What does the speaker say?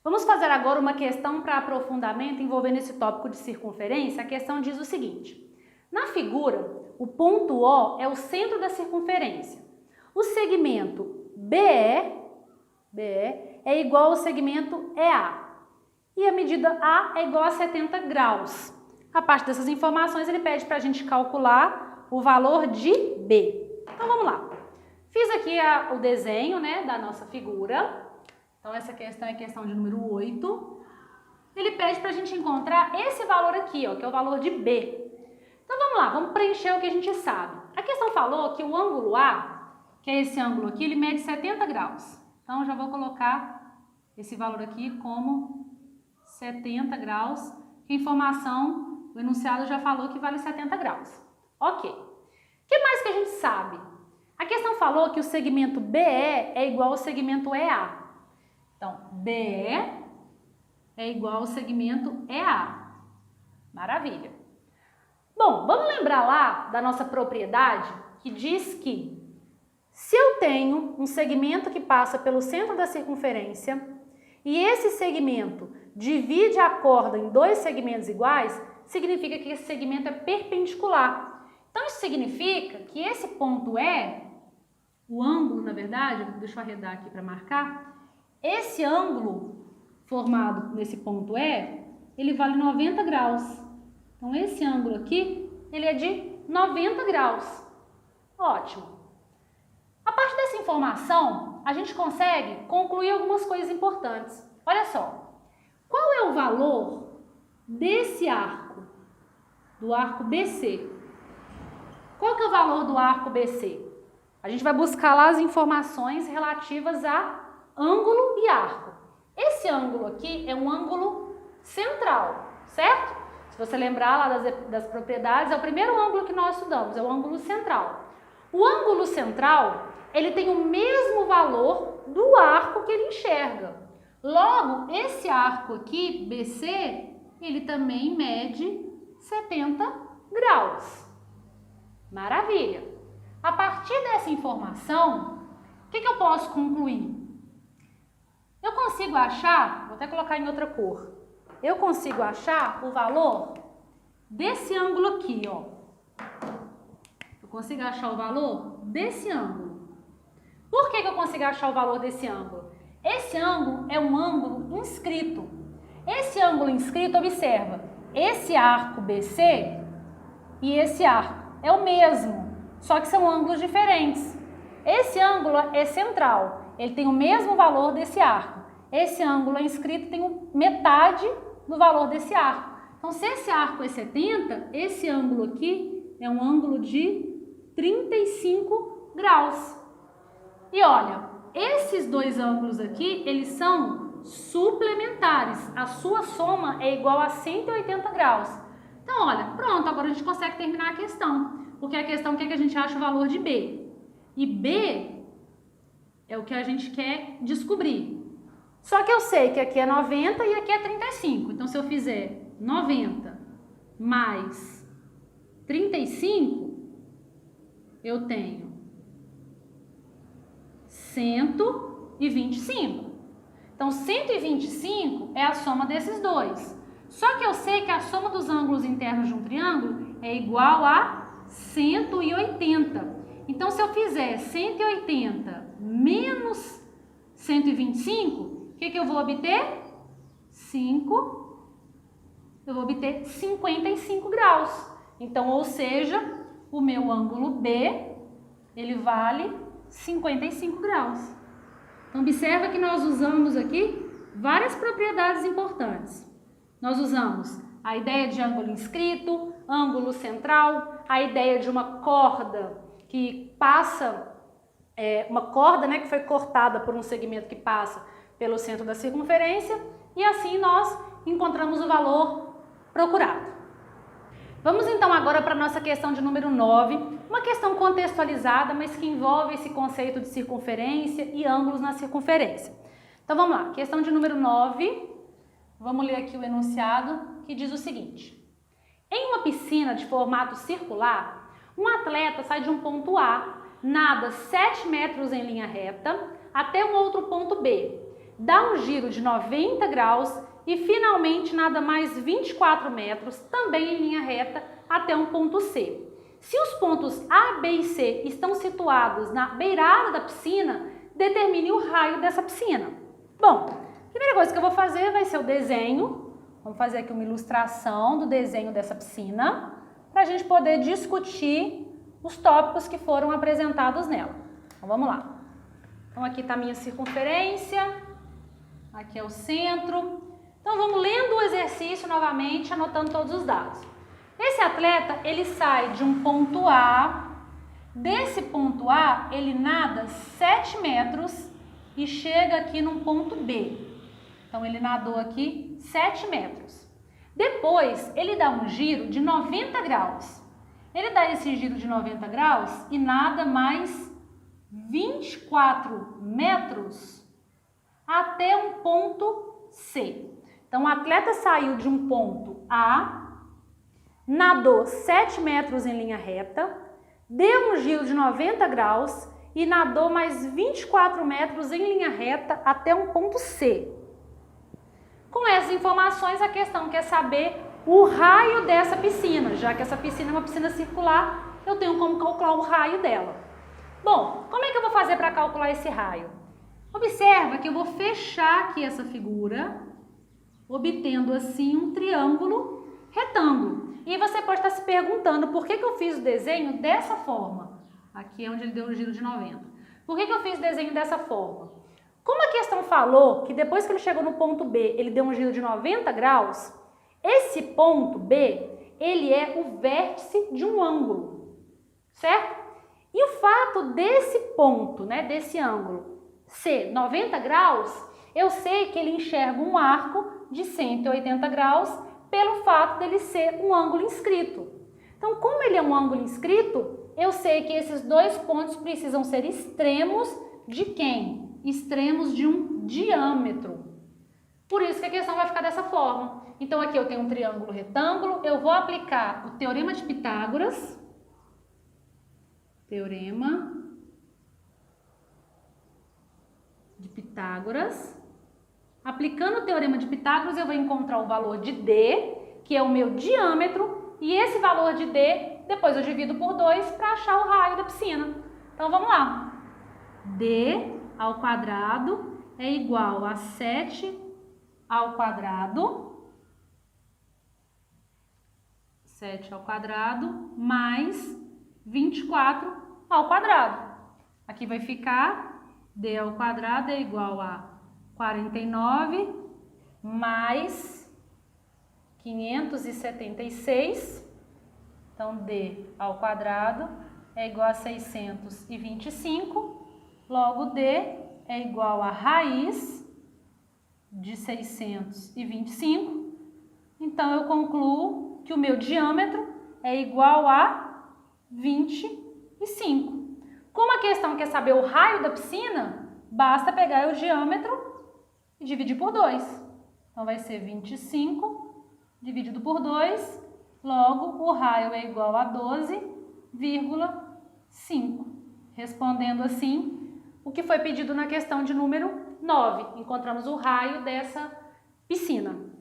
Vamos fazer agora uma questão para aprofundamento envolvendo esse tópico de circunferência. A questão diz o seguinte: na figura, o ponto O é o centro da circunferência. O segmento BE é igual ao segmento EA. E a medida A é igual a 70 graus. A partir dessas informações, ele pede para a gente calcular o valor de B. Então, vamos lá. Fiz aqui o desenho, da nossa figura. Então, essa questão é questão de número 8. Ele pede para a gente encontrar esse valor aqui, que é o valor de B. Então, vamos lá, vamos preencher o que a gente sabe. A questão falou que o ângulo A, que é esse ângulo aqui, ele mede 70 graus. Então, eu já vou colocar esse valor aqui como 70 graus. A informação, o enunciado já falou que vale 70 graus. Ok. O que mais que a gente sabe? A questão falou que o segmento BE é igual ao segmento EA. Então, BE é igual ao segmento EA. Maravilha. Bom, vamos lembrar lá da nossa propriedade que diz que se eu tenho um segmento que passa pelo centro da circunferência e esse segmento divide a corda em dois segmentos iguais, significa que esse segmento é perpendicular. Então, isso significa que esse ponto E, o ângulo, na verdade, deixa eu arredar aqui para marcar, esse ângulo formado nesse ponto E, ele vale 90 graus. Então, esse ângulo aqui, ele é de 90 graus. Ótimo. A partir dessa informação, a gente consegue concluir algumas coisas importantes. Olha só. Qual é o valor desse arco, do arco BC? Qual que é o valor do arco BC? A gente vai buscar lá as informações relativas a ângulo e arco. Esse ângulo aqui é um ângulo central, certo? Se você lembrar lá das propriedades, é o primeiro ângulo que nós estudamos, é o ângulo central. O ângulo central, ele tem o mesmo valor do arco que ele enxerga. Logo, esse arco aqui, BC, ele também mede 70 graus. Maravilha! A partir dessa informação, o que eu posso concluir? Eu consigo achar, vou até colocar em outra cor, eu consigo achar o valor desse ângulo aqui, Eu consigo achar o valor desse ângulo. Por que eu consigo achar o valor desse ângulo? Esse ângulo é um ângulo inscrito. Esse ângulo inscrito, observa, esse arco BC e esse arco é o mesmo, só que são ângulos diferentes. Esse ângulo é central, ele tem o mesmo valor desse arco. Esse ângulo inscrito tem metade do valor desse arco. Então, se esse arco é 70, esse ângulo aqui é um ângulo de 35 graus. E olha, esses dois ângulos aqui, eles são suplementares. A sua soma é igual a 180 graus. Então, olha, pronto, agora a gente consegue terminar a questão. Porque a questão quer que a gente ache o valor de B. E B é o que a gente quer descobrir. Só que eu sei que aqui é 90 e aqui é 35. Então, se eu fizer 90 mais 35, eu tenho 125. Então, 125 é a soma desses dois. Só que eu sei que a soma dos ângulos internos de um triângulo é igual a 180. Então, se eu fizer 180 menos 125, o que eu vou obter? 5. Eu vou obter 55 graus. Então, ou seja, o meu ângulo B, ele vale 55 graus. Então, observa que nós usamos aqui várias propriedades importantes. Nós usamos a ideia de ângulo inscrito, ângulo central, a ideia de uma corda que passa, uma corda que foi cortada por um segmento que passa pelo centro da circunferência, e assim nós encontramos o valor procurado. Vamos então agora para a nossa questão de número 9, uma questão contextualizada, mas que envolve esse conceito de circunferência e ângulos na circunferência. Então vamos lá, questão de número 9, vamos ler aqui o enunciado que diz o seguinte: em uma piscina de formato circular, um atleta sai de um ponto A, nada 7 metros em linha reta até um outro ponto B. dá um giro de 90 graus e finalmente nada mais 24 metros, também em linha reta, até um ponto C. Se os pontos A, B e C estão situados na beirada da piscina, determine o raio dessa piscina. Bom, a primeira coisa que eu vou fazer vai ser o desenho. Vamos fazer aqui uma ilustração do desenho dessa piscina, para a gente poder discutir os tópicos que foram apresentados nela. Então vamos lá. Então aqui está a minha circunferência, aqui é o centro. Então vamos lendo o exercício novamente, anotando todos os dados. Esse atleta, ele sai de um ponto A, desse ponto A ele nada 7 metros e chega aqui num ponto B. Então ele nadou aqui 7 metros. Depois ele dá um giro de 90 graus. Ele dá esse giro de 90 graus e nada mais 24 metros até um ponto C. Então o atleta saiu de um ponto A, nadou 7 metros em linha reta, deu um giro de 90 graus e nadou mais 24 metros em linha reta até um ponto C. Com essas informações, a questão quer saber o raio dessa piscina. Já que essa piscina é uma piscina circular, eu tenho como calcular o raio dela. Bom, como é que eu vou fazer para calcular esse raio? Observa que eu vou fechar aqui essa figura, obtendo assim um triângulo retângulo. E você pode estar se perguntando por que eu fiz o desenho dessa forma. Aqui é onde ele deu o giro de 90. Por que eu fiz o desenho dessa forma? Como a questão falou que depois que ele chegou no ponto B, ele deu um giro de 90 graus, esse ponto B, ele é o vértice de um ângulo, certo? E o fato desse ponto, né, desse ângulo, ser 90 graus, eu sei que ele enxerga um arco de 180 graus pelo fato dele ser um ângulo inscrito. Então, como ele é um ângulo inscrito, eu sei que esses dois pontos precisam ser extremos de quem? Extremos de um diâmetro. Por isso que a questão vai ficar dessa forma. Então, aqui eu tenho um triângulo retângulo, eu vou aplicar o Teorema de Pitágoras. Teorema de Pitágoras. Aplicando o Teorema de Pitágoras, eu vou encontrar o valor de D, que é o meu diâmetro, e esse valor de D, depois eu divido por 2 para achar o raio da piscina. Então, vamos lá. D ao quadrado é igual a 7 ao quadrado, 7 ao quadrado, mais 24 ao quadrado. Aqui vai ficar D ao quadrado é igual a 49 mais 576. Então, D ao quadrado é igual a 625. Logo, D é igual a raiz de 625. Então, eu concluo que o meu diâmetro é igual a 25. Como a questão quer saber o raio da piscina, basta pegar o diâmetro e dividir por 2. Então, vai ser 25 dividido por 2. Logo, o raio é igual a 12,5. Respondendo assim, o que foi pedido na questão de número 9. Encontramos o raio dessa piscina.